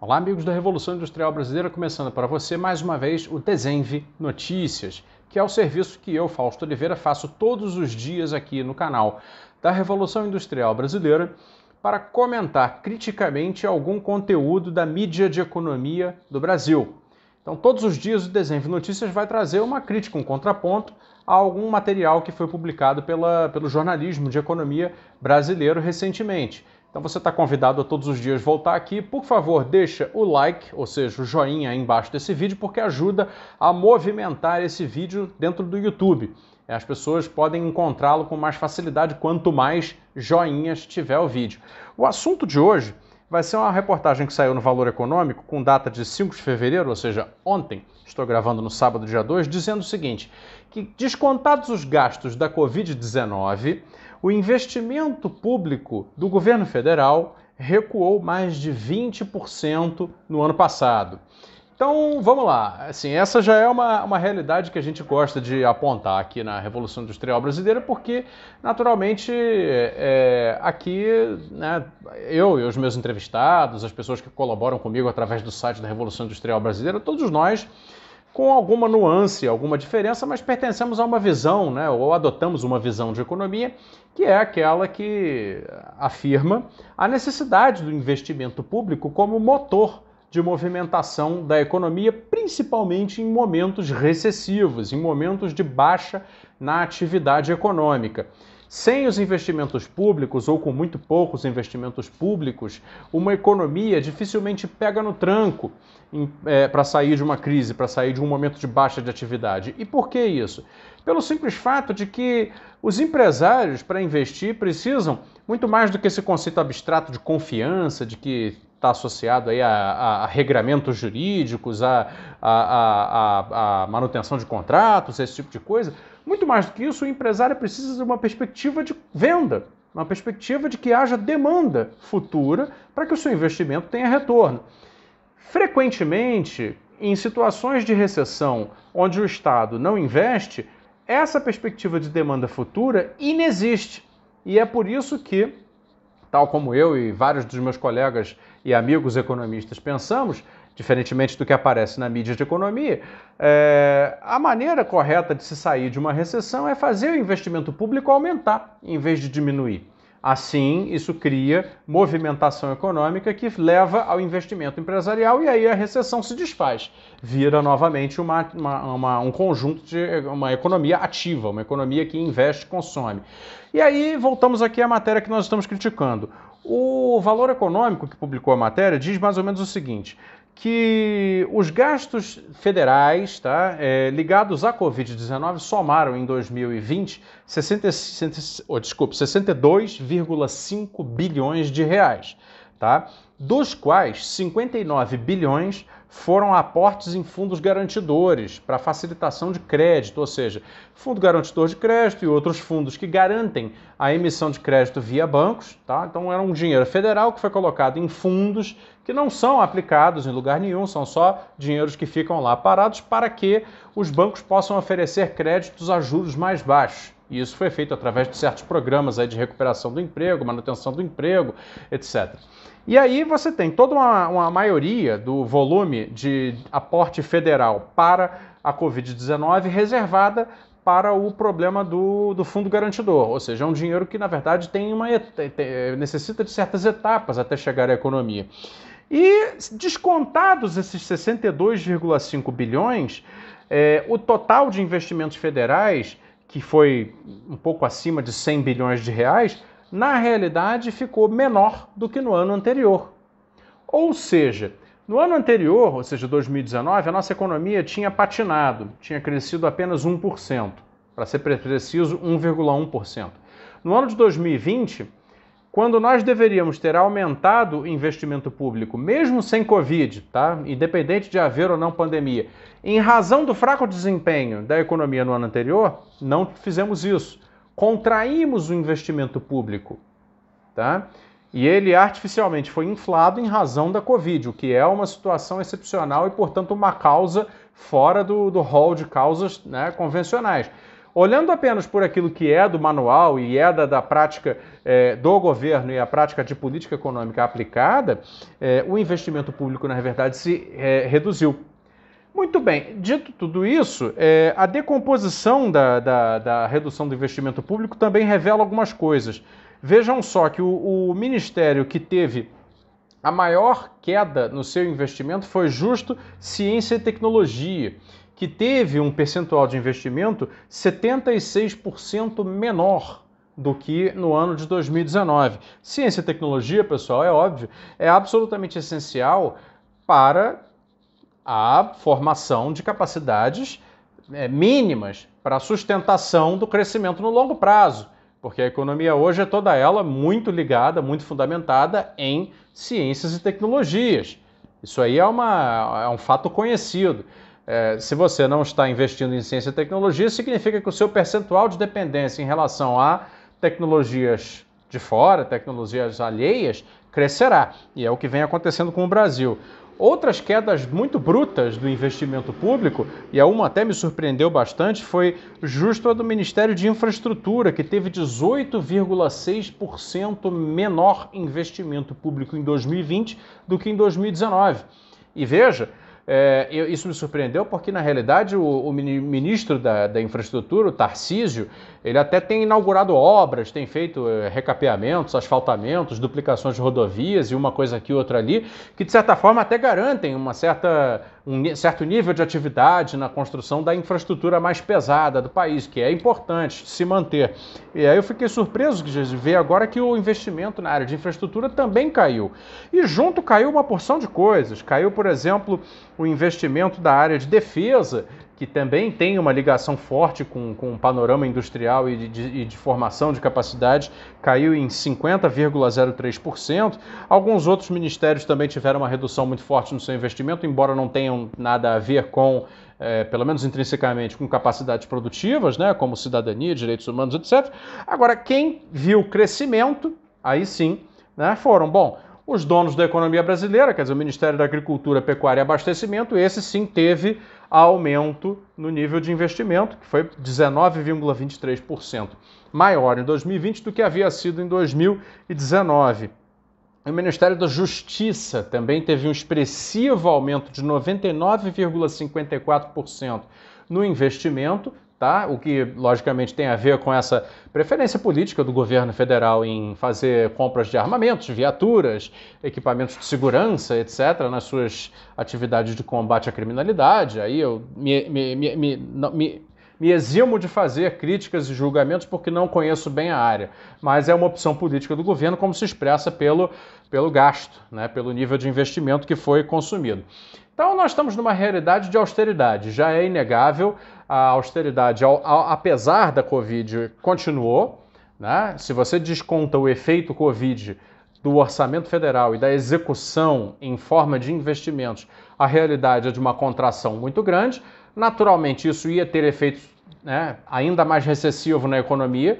Olá, amigos da Revolução Industrial Brasileira, começando para você mais uma vez o Desenve Notícias, que é o serviço que eu, Fausto Oliveira, faço todos os dias aqui no canal da Revolução Industrial Brasileira para comentar criticamente algum conteúdo da mídia de economia do Brasil. Então, todos os dias o Desenve Notícias vai trazer uma crítica, um contraponto a algum material que foi publicado pelo jornalismo de economia brasileiro recentemente. Então você está convidado a todos os dias voltar aqui. Por favor, deixa o like, ou seja, o joinha aí embaixo desse vídeo, porque ajuda a movimentar esse vídeo dentro do YouTube. As pessoas podem encontrá-lo com mais facilidade quanto mais joinhas tiver o vídeo. O assunto de hoje vai ser uma reportagem que saiu no Valor Econômico, com data de 5 de fevereiro, ou seja, ontem, estou gravando no sábado, dia 2, dizendo o seguinte, que descontados os gastos da Covid-19, o investimento público do governo federal recuou mais de 20% no ano passado. Então, vamos lá. Assim, essa já é uma realidade que a gente gosta de apontar aqui na Revolução Industrial Brasileira, porque, naturalmente, aqui, né, eu e os meus entrevistados, as pessoas que colaboram comigo através do site da Revolução Industrial Brasileira, todos nós, com alguma nuance, alguma diferença, mas pertencemos a uma visão, né, ou adotamos uma visão de economia, que é aquela que afirma a necessidade do investimento público como motor de movimentação da economia, principalmente em momentos recessivos, em momentos de baixa na atividade econômica. Sem os investimentos públicos, ou com muito poucos investimentos públicos, uma economia dificilmente pega no tranco para sair de uma crise, para sair de um momento de baixa de atividade. E por que isso? Pelo simples fato de que os empresários, para investir, precisam, muito mais do que esse conceito abstrato de confiança, de que está associado aí a regramentos jurídicos, a manutenção de contratos, esse tipo de coisa. Muito mais do que isso, o empresário precisa de uma perspectiva de venda, uma perspectiva de que haja demanda futura para que o seu investimento tenha retorno. Frequentemente, em situações de recessão onde o Estado não investe, essa perspectiva de demanda futura inexiste. E é por isso que, tal como eu e vários dos meus colegas e amigos economistas pensamos, diferentemente do que aparece na mídia de economia, a maneira correta de se sair de uma recessão é fazer o investimento público aumentar, em vez de diminuir. Assim, isso cria movimentação econômica que leva ao investimento empresarial e aí a recessão se desfaz. Vira novamente um conjunto de uma economia ativa, uma economia que investe e consome. E aí voltamos aqui à matéria que nós estamos criticando. O Valor Econômico, que publicou a matéria, diz mais ou menos o seguinte, que os gastos federais ligados à Covid-19 somaram em 2020 62,5 bilhões de reais, tá? Dos quais 59 bilhões foram aportes em fundos garantidores para facilitação de crédito, ou seja, fundo garantidor de crédito e outros fundos que garantem a emissão de crédito via bancos, tá? Então era um dinheiro federal que foi colocado em fundos que não são aplicados em lugar nenhum, são só dinheiros que ficam lá parados para que os bancos possam oferecer créditos a juros mais baixos. E isso foi feito através de certos programas aí de recuperação do emprego, manutenção do emprego, etc. E aí você tem toda uma maioria do volume de aporte federal para a Covid-19 reservada para o problema do fundo garantidor, ou seja, é um dinheiro que, na verdade, necessita de certas etapas até chegar à economia. E descontados esses 62,5 bilhões, o total de investimentos federais, que foi um pouco acima de 100 bilhões de reais, na realidade ficou menor do que no ano anterior. Ou seja, no ano anterior, ou seja, 2019, a nossa economia tinha patinado, tinha crescido apenas 1%, para ser preciso, 1,1%. No ano de 2020, quando nós deveríamos ter aumentado o investimento público, mesmo sem Covid, tá? Independente de haver ou não pandemia, em razão do fraco desempenho da economia no ano anterior, não fizemos isso. Contraímos o investimento público, tá? E ele artificialmente foi inflado em razão da Covid, o que é uma situação excepcional e, portanto, uma causa fora do rol de causas, né, convencionais. Olhando apenas por aquilo que é do manual e é da prática do governo e a prática de política econômica aplicada, o investimento público, na verdade, se reduziu. Muito bem, dito tudo isso, a decomposição da redução do investimento público também revela algumas coisas. Vejam só que o ministério que teve a maior queda no seu investimento foi justo Ciência e Tecnologia, que teve um percentual de investimento 76% menor do que no ano de 2019. Ciência e tecnologia, pessoal, é óbvio, é absolutamente essencial para a formação de capacidades mínimas para a sustentação do crescimento no longo prazo, porque a economia hoje é toda ela muito ligada, muito fundamentada em ciências e tecnologias. Isso aí é um fato conhecido. Se você não está investindo em ciência e tecnologia, significa que o seu percentual de dependência em relação a tecnologias de fora, tecnologias alheias, crescerá. E é o que vem acontecendo com o Brasil. Outras quedas muito brutas do investimento público, e a uma até me surpreendeu bastante, foi justo a do Ministério de Infraestrutura, que teve 18,6% menor investimento público em 2020 do que em 2019. E veja, isso me surpreendeu porque, na realidade, o ministro da Infraestrutura, o Tarcísio, ele até tem inaugurado obras, tem feito recapeamentos, asfaltamentos, duplicações de rodovias e uma coisa aqui, outra ali, que, de certa forma, até garantem um certo nível de atividade na construção da infraestrutura mais pesada do país, que é importante se manter. E aí eu fiquei surpreso de ver agora que o investimento na área de infraestrutura também caiu. E junto caiu uma porção de coisas. Caiu, por exemplo, o investimento da área de defesa, que também tem uma ligação forte com o panorama industrial e de formação de capacidade, caiu em 50,03%. Alguns outros ministérios também tiveram uma redução muito forte no seu investimento, embora não tenham nada a ver com, pelo menos intrinsecamente, com capacidades produtivas, né, como cidadania, direitos humanos, etc. Agora, quem viu crescimento, aí sim, né, foram, os donos da economia brasileira, quer dizer, o Ministério da Agricultura, Pecuária e Abastecimento, esse sim teve aumento no nível de investimento, que foi 19,23% maior em 2020 do que havia sido em 2019. O Ministério da Justiça também teve um expressivo aumento de 99,54% no investimento, tá? O que, logicamente, tem a ver com essa preferência política do governo federal em fazer compras de armamentos, viaturas, equipamentos de segurança, etc., nas suas atividades de combate à criminalidade. Aí eu me eximo de fazer críticas e julgamentos porque não conheço bem a área, mas é uma opção política do governo, como se expressa pelo gasto, né, pelo nível de investimento que foi consumido. Então nós estamos numa realidade de austeridade, já é inegável, a austeridade, apesar da Covid, continuou, né? Se você desconta o efeito Covid do orçamento federal e da execução em forma de investimentos, a realidade é de uma contração muito grande. Naturalmente, isso ia ter efeitos, né, ainda mais recessivos na economia,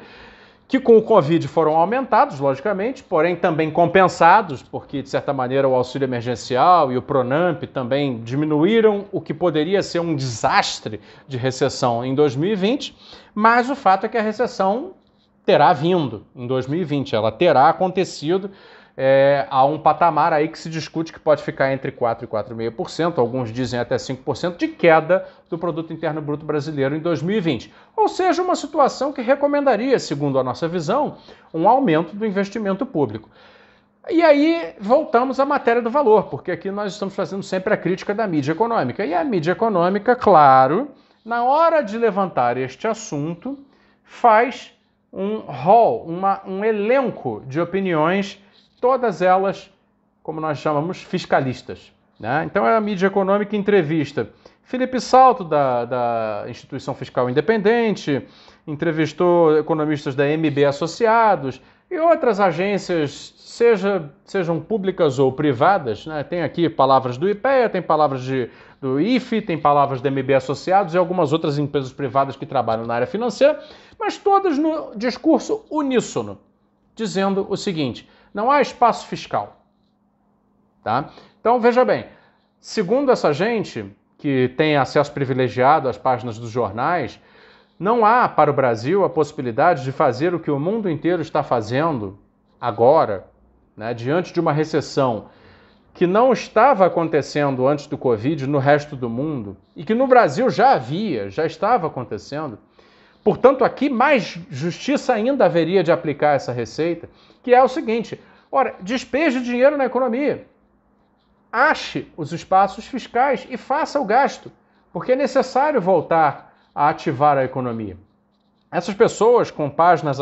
que com o Covid foram aumentados, logicamente, porém também compensados, porque, de certa maneira, o auxílio emergencial e o Pronamp também diminuíram o que poderia ser um desastre de recessão em 2020, mas o fato é que a recessão terá vindo em 2020, ela terá acontecido a um patamar aí que se discute que pode ficar entre 4% e 4,5%, alguns dizem até 5% de queda do Produto Interno Bruto Brasileiro em 2020. Ou seja, uma situação que recomendaria, segundo a nossa visão, um aumento do investimento público. E aí voltamos à matéria do valor, porque aqui nós estamos fazendo sempre a crítica da mídia econômica. E a mídia econômica, claro, na hora de levantar este assunto, faz um rol, um elenco de opiniões, todas elas, como nós chamamos, fiscalistas, né? Então a mídia econômica entrevista Felipe Salto, da Instituição Fiscal Independente, entrevistou economistas da MB Associados e outras agências, sejam públicas ou privadas, né? Tem aqui palavras do IPEA, tem palavras do IFE, tem palavras da MB Associados e algumas outras empresas privadas que trabalham na área financeira, mas todas no discurso uníssono, dizendo o seguinte: não há espaço fiscal. Tá? Então, veja bem, segundo essa gente, que tem acesso privilegiado às páginas dos jornais, Não há para o Brasil a possibilidade de fazer o que o mundo inteiro está fazendo agora, né, diante de uma recessão que não estava acontecendo antes do Covid no resto do mundo e que no Brasil já estava acontecendo. Portanto, aqui mais justiça ainda haveria de aplicar essa receita, que é o seguinte: ora, despeje dinheiro na economia, ache os espaços fiscais e faça o gasto, porque é necessário voltar a ativar a economia. Essas pessoas com páginas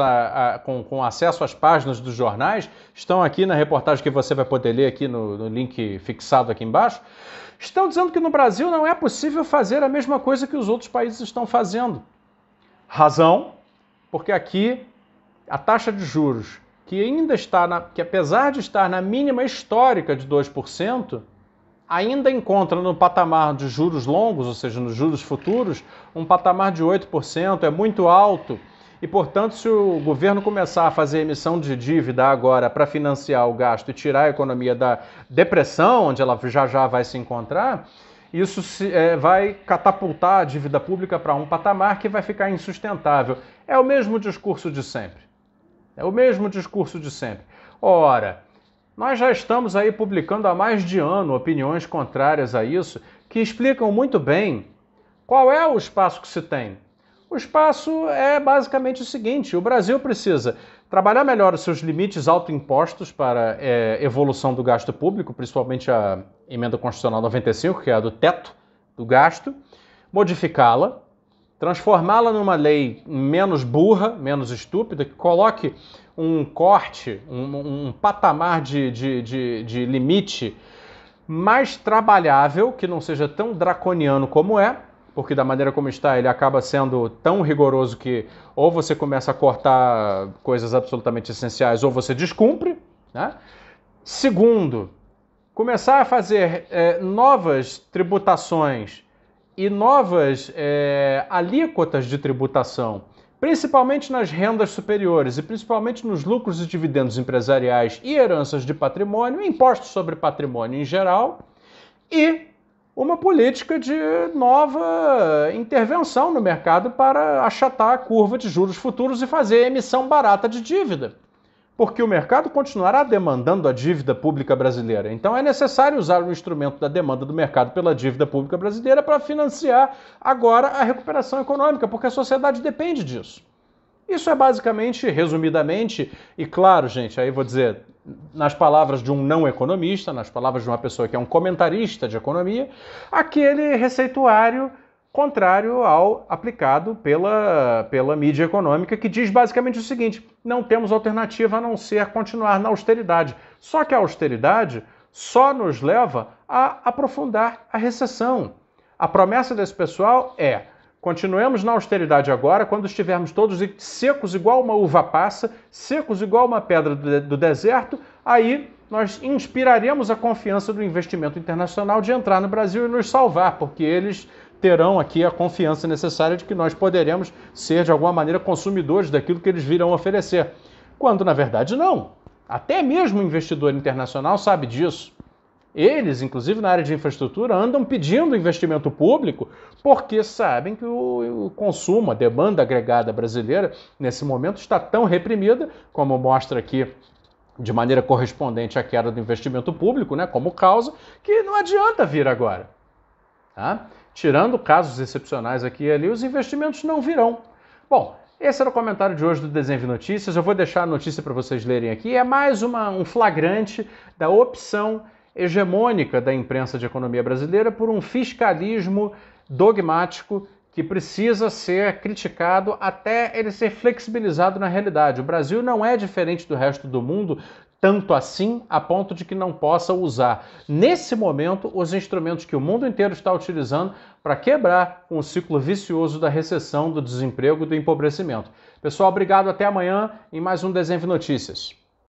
com acesso às páginas dos jornais estão aqui na reportagem que você vai poder ler aqui no link fixado aqui embaixo, estão dizendo que no Brasil não é possível fazer a mesma coisa que os outros países estão fazendo. Razão, porque aqui a taxa de juros, que ainda está que apesar de estar na mínima histórica de 2%, ainda encontra no patamar de juros longos, ou seja, nos juros futuros, um patamar de 8%, é muito alto. E, portanto, se o governo começar a fazer emissão de dívida agora para financiar o gasto e tirar a economia da depressão, onde ela já vai se encontrar, isso vai catapultar a dívida pública para um patamar que vai ficar insustentável. É o mesmo discurso de sempre. É o mesmo discurso de sempre. Ora, nós já estamos aí publicando há mais de ano opiniões contrárias a isso, que explicam muito bem qual é o espaço que se tem. O espaço é basicamente o seguinte: o Brasil precisa trabalhar melhor os seus limites autoimpostos para evolução do gasto público, principalmente a Emenda Constitucional 95, que é a do teto do gasto, modificá-la, transformá-la numa lei menos burra, menos estúpida, que coloque um corte, um patamar de limite mais trabalhável, que não seja tão draconiano como é, porque da maneira como está ele acaba sendo tão rigoroso que ou você começa a cortar coisas absolutamente essenciais ou você descumpre, né? Segundo, começar a fazer novas tributações e novas alíquotas de tributação, principalmente nas rendas superiores e principalmente nos lucros e dividendos empresariais e heranças de patrimônio, impostos sobre patrimônio em geral, e uma política de nova intervenção no mercado para achatar a curva de juros futuros e fazer emissão barata de dívida, porque o mercado continuará demandando a dívida pública brasileira. Então é necessário usar o instrumento da demanda do mercado pela dívida pública brasileira para financiar agora a recuperação econômica, porque a sociedade depende disso. Isso é basicamente, resumidamente, e claro, gente, aí vou dizer, nas palavras de um não economista, nas palavras de uma pessoa que é um comentarista de economia, aquele receituário contrário ao aplicado pela mídia econômica, que diz basicamente o seguinte: não temos alternativa a não ser continuar na austeridade. Só que a austeridade só nos leva a aprofundar a recessão. A promessa desse pessoal é: continuemos na austeridade agora, quando estivermos todos secos igual uma uva passa, secos igual uma pedra do deserto, aí nós inspiraremos a confiança do investimento internacional de entrar no Brasil e nos salvar, porque eles terão aqui a confiança necessária de que nós poderemos ser, de alguma maneira, consumidores daquilo que eles virão oferecer. Quando, na verdade, não. Até mesmo o investidor internacional sabe disso. Eles, inclusive na área de infraestrutura, andam pedindo investimento público porque sabem que o consumo, a demanda agregada brasileira, nesse momento, está tão reprimida, como mostra aqui de maneira correspondente à queda do investimento público, né, como causa, que não adianta vir agora. Tá? Tirando casos excepcionais aqui e ali, os investimentos não virão. Bom, esse era o comentário de hoje do Desenve Notícias. Eu vou deixar a notícia para vocês lerem aqui. É mais um flagrante da opção hegemônica da imprensa de economia brasileira por um fiscalismo dogmático que precisa ser criticado até ele ser flexibilizado na realidade. O Brasil não é diferente do resto do mundo, tanto assim a ponto de que não possa usar, nesse momento, os instrumentos que o mundo inteiro está utilizando para quebrar com o ciclo vicioso da recessão, do desemprego e do empobrecimento. Pessoal, obrigado, até amanhã em mais um Desenve Notícias.